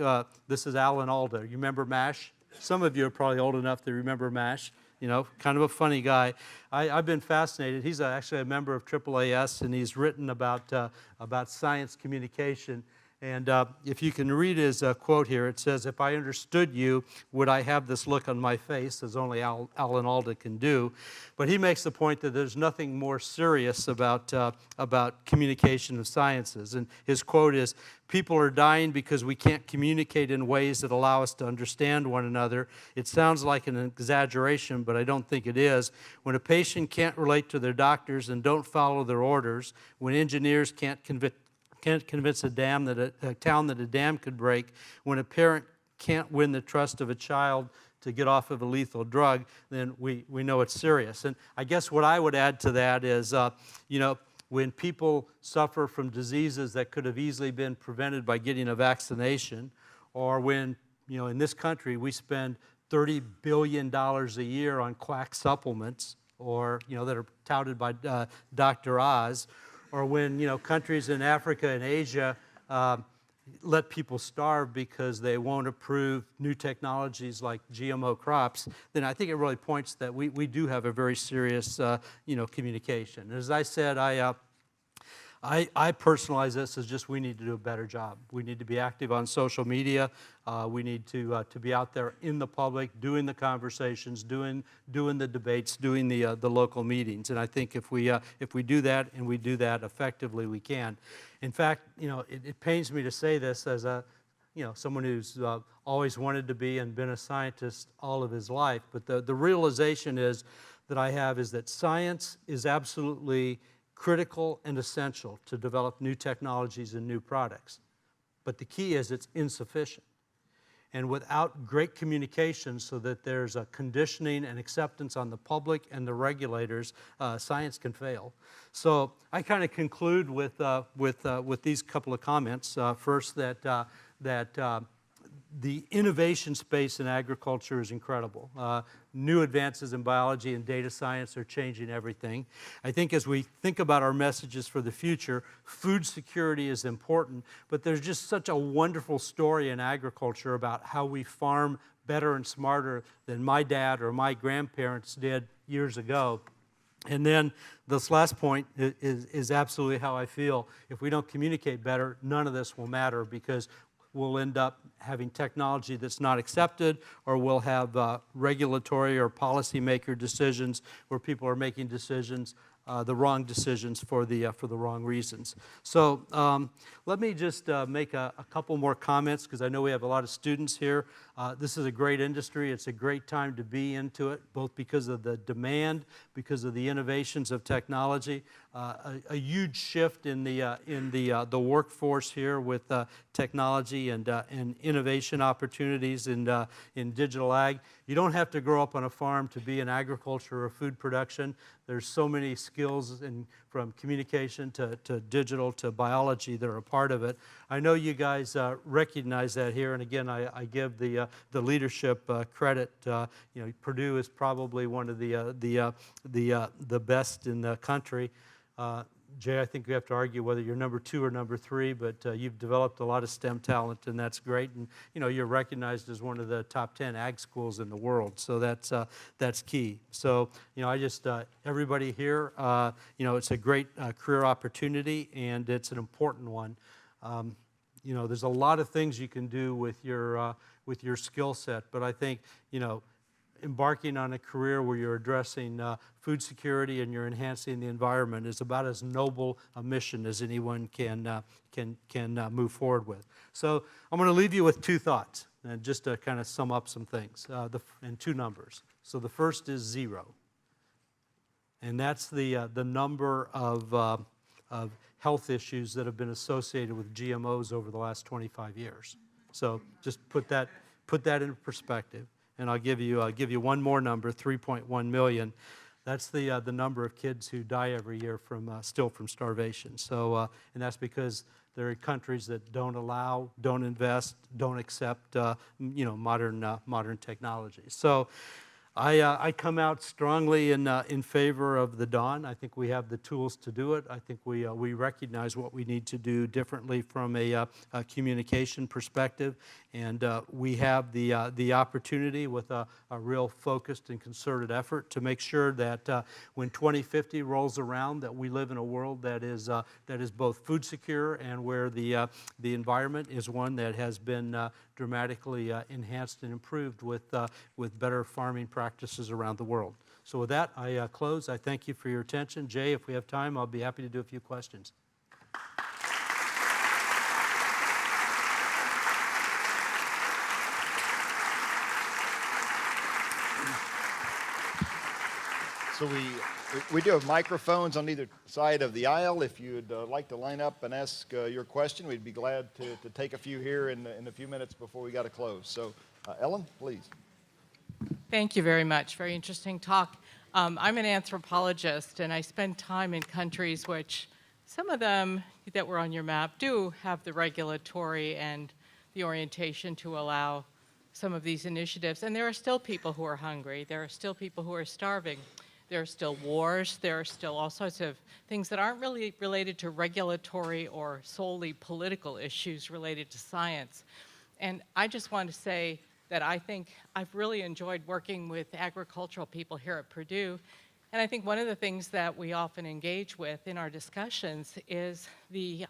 This is Alan Alda. You remember MASH? Some of you are probably old enough to remember MASH. You know, kind of a funny guy. I've been fascinated. He's actually a member of AAAS, and he's written about science communication. And if you can read his quote here, it says, "If I understood you, would I have this look on my face," as only Alan Alda can do. But he makes the point that there's nothing more serious about communication of sciences. And his quote is, "People are dying because we can't communicate in ways that allow us to understand one another. It sounds like an exaggeration, but I don't think it is. When a patient can't relate to their doctors and don't follow their orders, when engineers can't convince a town that a dam could break, when a parent can't win the trust of a child to get off of a lethal drug, then we know it's serious." And I guess what I would add to that is, when people suffer from diseases that could have easily been prevented by getting a vaccination, or when, in this country we spend $30 billion a year on quack supplements, or, that are touted by Dr. Oz, or when, countries in Africa and Asia let people starve because they won't approve new technologies like GMO crops, then I think it really points that we do have a very serious, communication. As I said, I personalize this as just we need to do a better job. We need to be active on social media. We need to be out there in the public, doing the conversations, doing the debates, doing the local meetings. And I think if we do that, and we do that effectively, we can. In fact, it pains me to say this as someone who's always wanted to be and been a scientist all of his life. But the realization that I have is that science is absolutely critical and essential to develop new technologies and new products. But the key is it's insufficient. And without great communication so that there's a conditioning and acceptance on the public and the regulators, science can fail. So I kind of conclude with these couple of comments. First, that the innovation space in agriculture is incredible. New advances in biology and data science are changing everything. I think as we think about our messages for the future, food security is important, but there's just such a wonderful story in agriculture about how we farm better and smarter than my dad or my grandparents did years ago. And then this last point is absolutely how I feel. If we don't communicate better, none of this will matter, because we'll end up having technology that's not accepted, or we'll have regulatory or policymaker decisions where people are making decisions the wrong decisions for the wrong reasons. So let me just make a couple more comments, because I know we have a lot of students here. This is a great industry. It's a great time to be into it, both because of the demand, because of the innovations of technology, a huge shift in the workforce here with technology and innovation opportunities in digital ag. You don't have to grow up on a farm to be in agriculture or food production. There's so many skills from communication to digital to biology that are a part of it. I know you guys recognize that here, and again, I give the leadership credit. Purdue is probably one of the best in the country. Jay, I think we have to argue whether you're number 2 or number 3, but you've developed a lot of STEM talent, and that's great. And you're recognized as one of the top 10 ag schools in the world, so that's key. So I just everybody here, it's a great career opportunity, and it's an important one. There's a lot of things you can do with your skill set, but I think embarking on a career where you're addressing food security and you're enhancing the environment is about as noble a mission as anyone can move forward with. So I'm going to leave you with 2 thoughts, and just to kind of sum up some things, and 2 numbers. So the first is 0, and that's the number of health issues that have been associated with GMOs over the last 25 years. So just put that into perspective. And I'll give you one more number, 3.1 million. That's the number of kids who die every year from starvation. So, and that's because there are countries that don't allow, don't invest, don't accept, modern technology. So, I come out strongly in favor of the Dawn. I think we have the tools to do it. I think we recognize what we need to do differently from a communication perspective, and we have the opportunity with a real focused and concerted effort to make sure that when 2050 rolls around, that we live in a world that is both food secure and where the environment is one that has been dramatically enhanced and improved with better farming practices around the world. So with that, I close. I thank you for your attention. Jay, if we have time, I'll be happy to do a few questions. So we do have microphones on either side of the aisle. If you'd like to line up and ask your question, we'd be glad to take a few here in a few minutes before we got to close. So, Ellen, please. Thank you very much. Very interesting talk. I'm an anthropologist, and I spend time in countries which some of them that were on your map do have the regulatory and the orientation to allow some of these initiatives. And there are still people who are hungry. There are still people who are starving. There are still wars. There are still all sorts of things that aren't really related to regulatory or solely political issues related to science. And I just want to say that I think I've really enjoyed working with agricultural people here at Purdue. And I think one of the things that we often engage with in our discussions is the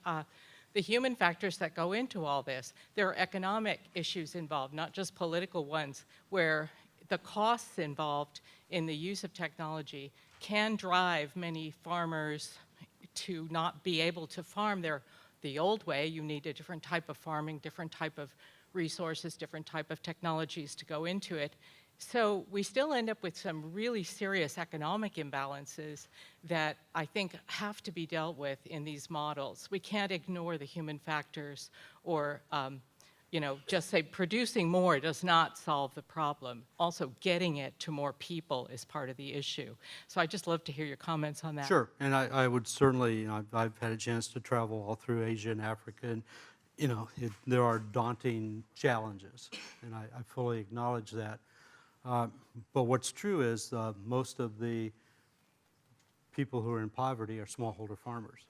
human factors that go into all this. There are economic issues involved, not just political ones, where the costs involved in the use of technology can drive many farmers to not be able to farm the old way. You need a different type of farming, different type of resources, different type of technologies to go into it. So we still end up with some really serious economic imbalances that I think have to be dealt with in these models. We can't ignore the human factors or just say producing more does not solve the problem. Also, getting it to more people is part of the issue. So I'd just love to hear your comments on that. Sure, and I would certainly, I've had a chance to travel all through Asia and Africa, and there are daunting challenges, and I fully acknowledge that. But what's true is most of the people who are in poverty are smallholder farmers.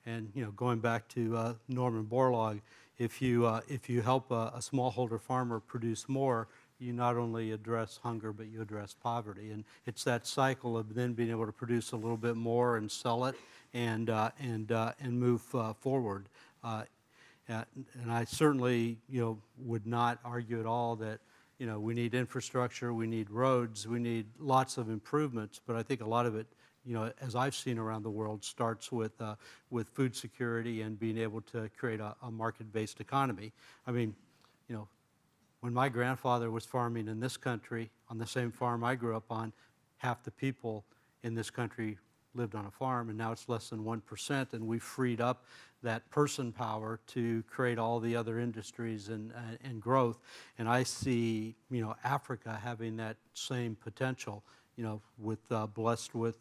And going back to Norman Borlaug, if you help a smallholder farmer produce more, you not only address hunger, but you address poverty. And it's that cycle of then being able to produce a little bit more and sell it and move forward. And I certainly would not argue at all that we need infrastructure, we need roads, we need lots of improvements, but I think a lot of it as I've seen around the world, starts with food security and being able to create a market-based economy. I mean, when my grandfather was farming in this country, on the same farm I grew up on, half the people in this country lived on a farm, and now it's less than 1%, and we've freed up that person power to create all the other industries and growth. And I see, Africa having that same potential, blessed with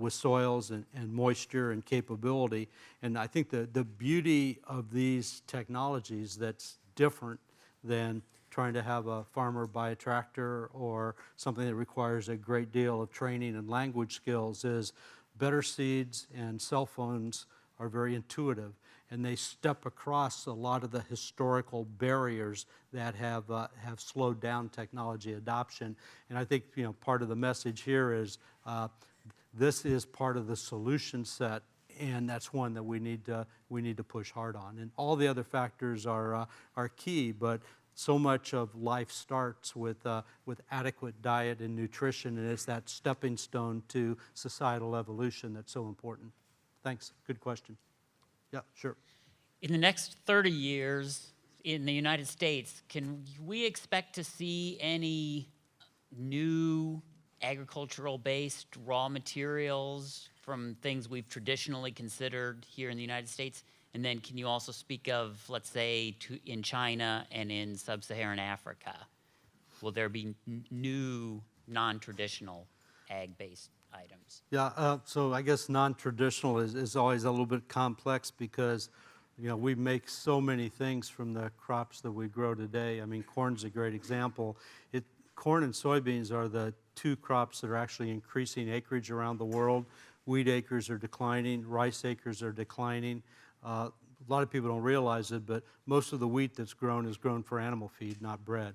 soils and moisture and capability. And I think the beauty of these technologies that's different than trying to have a farmer buy a tractor or something that requires a great deal of training and language skills is better seeds and cell phones are very intuitive, and they step across a lot of the historical barriers that have slowed down technology adoption. And I think part of the message here is this is part of the solution set, and that's one that we need to push hard on. And all the other factors are key, but so much of life starts with adequate diet and nutrition, and it's that stepping stone to societal evolution that's so important. Thanks. Good question. Yeah, sure. In the next 30 years in the United States, can we expect to see any new agricultural-based raw materials from things we've traditionally considered here in the United States? And then can you also speak of, let's say, in China and in sub-Saharan Africa? Will there be new non-traditional ag-based items? Yeah, so I guess non-traditional is always a little bit complex because, we make so many things from the crops that we grow today. I mean, corn's a great example. Corn and soybeans are the two crops that are actually increasing acreage around the world. Wheat acres are declining, rice acres are declining. A lot of people don't realize it, but most of the wheat that's grown is grown for animal feed, not bread.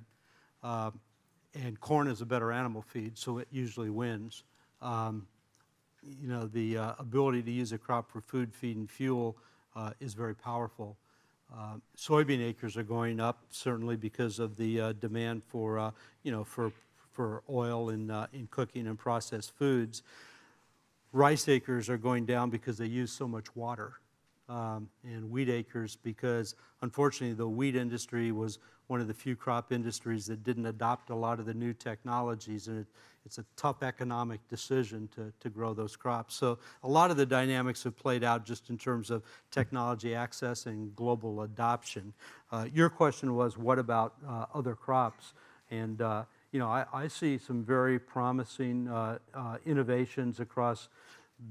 And corn is a better animal feed, so it usually wins. The ability to use a crop for food, feed, and fuel is very powerful. Soybean acres are going up, certainly because of the demand for oil in cooking and processed foods. Rice acres are going down because they use so much water. And wheat acres because, unfortunately, the wheat industry was one of the few crop industries that didn't adopt a lot of the new technologies, and it's a tough economic decision to grow those crops. So a lot of the dynamics have played out just in terms of technology access and global adoption. Your question was, what about other crops? And I see some very promising innovations across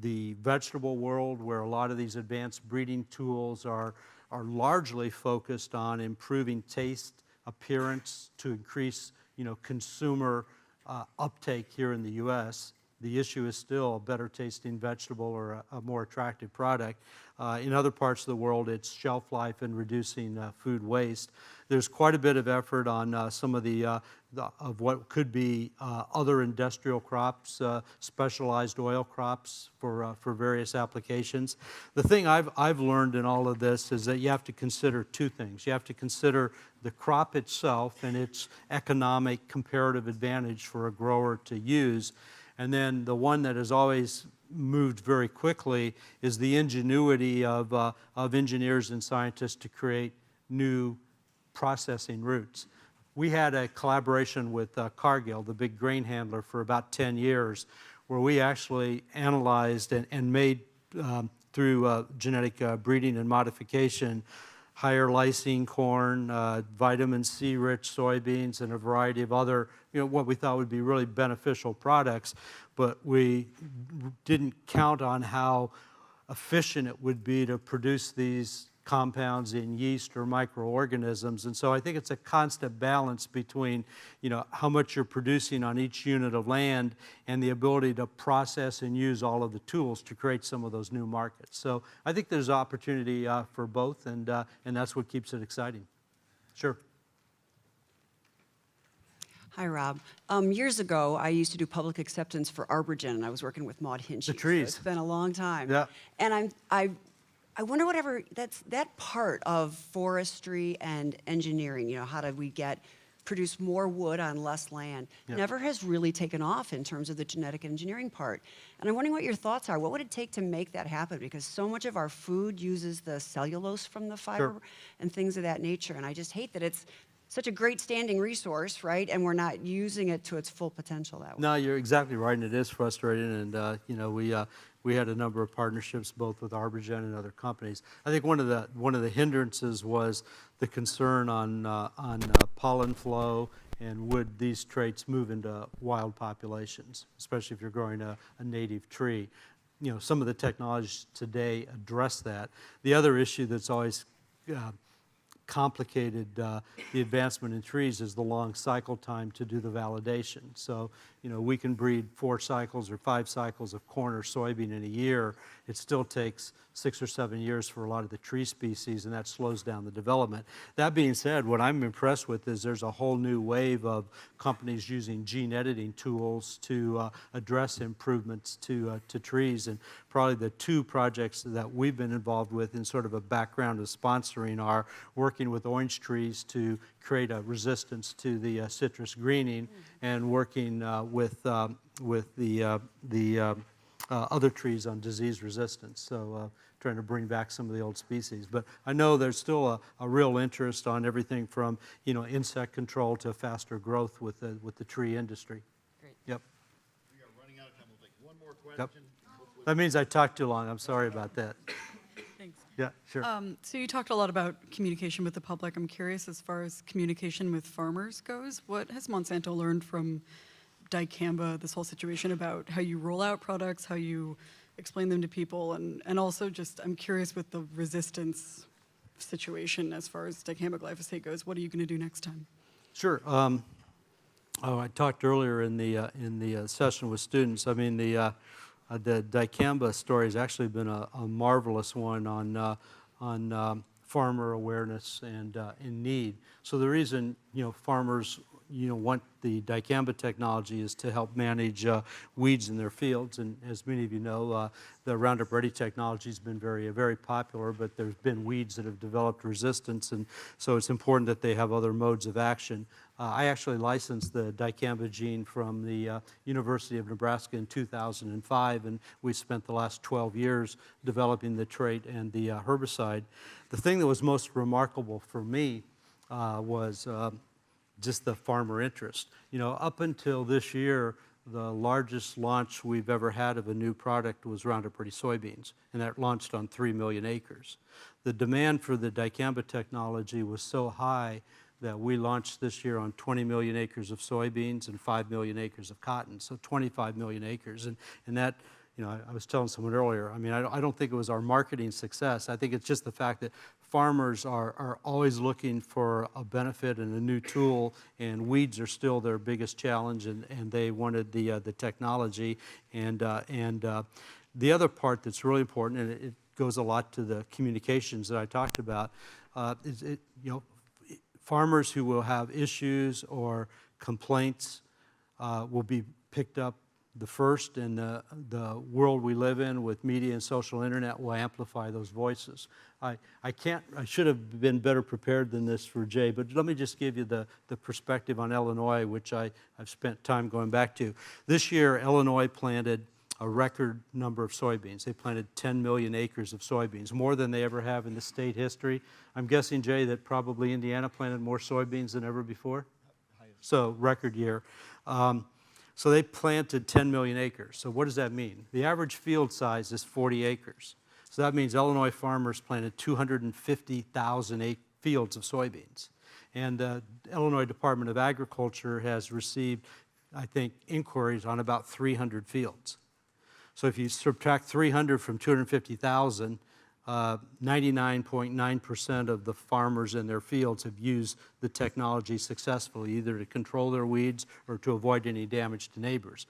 the vegetable world, where a lot of these advanced breeding tools are largely focused on improving taste, appearance to increase, consumer uptake here in the U.S. The issue is still a better tasting vegetable or a more attractive product. In other parts of the world, it's shelf life and reducing food waste. There's quite a bit of effort on some of of what could be other industrial crops, specialized oil crops for various applications. The thing I've learned in all of this is that you have to consider two things. You have to consider the crop itself and its economic comparative advantage for a grower to use. And then the one that has always moved very quickly is the ingenuity of engineers and scientists to create new processing routes. We had a collaboration with Cargill, the big grain handler, for about 10 years, where we actually analyzed and made, through genetic breeding and modification, higher lysine corn, vitamin C-rich soybeans, and a variety of other, what we thought would be really beneficial products. But we didn't count on how efficient it would be to produce these compounds in yeast or microorganisms. And so I think it's a constant balance between, how much you're producing on each unit of land and the ability to process and use all of the tools to create some of those new markets. So I think there's opportunity for both, and that's what keeps it exciting. Sure. Hi, Rob. Years ago, I used to do public acceptance for Arborgen, and I was working with Maud Hinchy. The trees. So it's been a long time. Yeah. And I wonder that part of forestry and engineering, how do we get produce more wood on less land, never has really taken off in terms of the genetic engineering part. And I'm wondering what your thoughts are. What would it take to make that happen? Because so much of our food uses the cellulose from the fiber and things of that nature. And I just hate that it's such a great standing resource, right? And we're not using it to its full potential that way. No, you're exactly right, and it is frustrating. And you know, we had a number of partnerships both with Arborgen and other companies. I think one of the hindrances was the concern on pollen flow, and would these traits move into wild populations, especially if you're growing a native tree. You know, some of the technologies today address that. The other issue that's always complicated the advancement in trees is the long cycle time to do the validation. So, you know, we can breed 4 cycles or 5 cycles of corn or soybean in a year. It still takes 6 or 7 years for a lot of the tree species, and that slows down the development. That being said, what I'm impressed with is there's a whole new wave of companies using gene editing tools to address improvements to trees. And probably the 2 projects that we've been involved with in sort of a background of sponsoring are working with orange trees to create a resistance to the citrus greening, and working with the other trees on disease resistance. So trying to bring back some of the old species. But I know there's still a real interest on everything from, you know, insect control to faster growth with the tree industry. Great. Yep. We are running out of time. We'll take one more question. That means I talked too long. I'm sorry about that. Thanks. Yeah, sure. So you talked a lot about communication with the public. I'm curious, as far as communication with farmers goes, what has Monsanto learned from dicamba, this whole situation about how you roll out products, how you explain them to people, and also just, I'm curious with the resistance situation as far as dicamba glyphosate goes, what are you going to do next time? Sure. I talked earlier in the session with students. I mean, the dicamba story has actually been a marvelous one on farmer awareness and in need. So the reason, you know, farmers, you know, want the dicamba technology is to help manage weeds in their fields. And as many of you know, the Roundup Ready technology has been very popular, but there's been weeds that have developed resistance, and so it's important that they have other modes of action. I actually licensed the dicamba gene from the University of Nebraska in 2005, and we spent the last 12 years developing the trait and the herbicide. The thing that was most remarkable for me was just the farmer interest. You know, up until this year, the largest launch we've ever had of a new product was Roundup Ready soybeans, and that launched on 3 million acres. The demand for the dicamba technology was so high that we launched this year on 20 million acres of soybeans and 5 million acres of cotton, so 25 million acres. And that, you know, I was telling someone earlier, I mean, I don't think it was our marketing success. I think it's just the fact that farmers are always looking for a benefit and a new tool, and weeds are still their biggest challenge, and they wanted the technology. And the other part that's really important, and it goes a lot to the communications that I talked about, is you know, farmers who will have issues or complaints will be picked up the first, and the world we live in with media and social internet will amplify those voices. I should have been better prepared than this for Jay, but let me just give you the perspective on Illinois, which I've spent time going back to. This year, Illinois planted a record number of soybeans. They planted 10 million acres of soybeans, more than they ever have in the state history. I'm guessing, Jay, that probably Indiana planted more soybeans than ever before? So, record year. So they planted 10 million acres. So what does that mean? The average field size is 40 acres. So that means Illinois farmers planted 250,000 fields of soybeans. And the Illinois Department of Agriculture has received, I think, inquiries on about 300 fields. So if you subtract 300 from 250,000, 99.9% of the farmers in their fields have used the technology successfully, either to control their weeds or to avoid any damage to neighbors.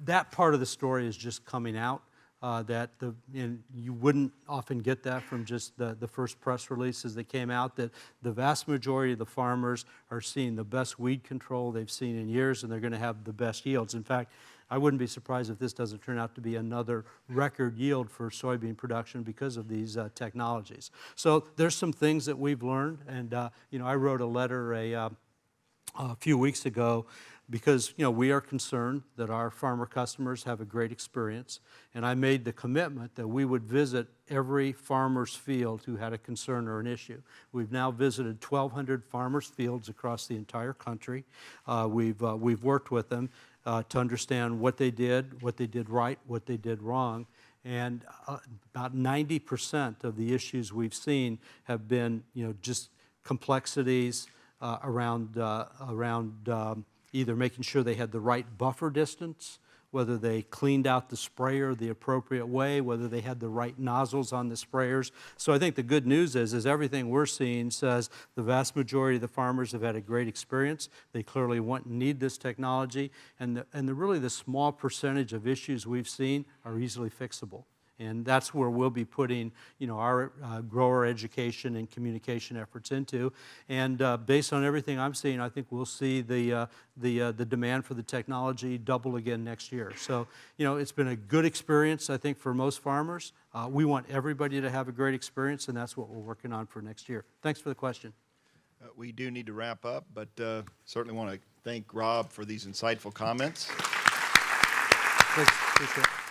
That part of the story is just coming out. And you wouldn't often get that from just the first press releases that came out, that the vast majority of the farmers are seeing the best weed control they've seen in years, and they're going to have the best yields. In fact, I wouldn't be surprised if this doesn't turn out to be another record yield for soybean production because of these technologies. So there's some things that we've learned, and you know, I wrote a letter a few weeks ago because, we are concerned that our farmer customers have a great experience. And I made the commitment that we would visit every farmer's field who had a concern or an issue. We've now visited 1,200 farmers' fields across the entire country. We've worked with them to understand what they did right, what they did wrong. And about 90% of the issues we've seen have been, just complexities around either making sure they had the right buffer distance, whether they cleaned out the sprayer the appropriate way, whether they had the right nozzles on the sprayers. So I think the good news is everything we're seeing says the vast majority of the farmers have had a great experience. They clearly want and need this technology, and really the small percentage of issues we've seen are easily fixable. And that's where we'll be putting, our grower education and communication efforts into. And based on everything I'm seeing, I think we'll see the demand for the technology double again next year. So, it's been a good experience, I think, for most farmers. We want everybody to have a great experience, and that's what we're working on for next year. Thanks for the question. We do need to wrap up, but certainly want to thank Robb for these insightful comments. Thanks. Appreciate it.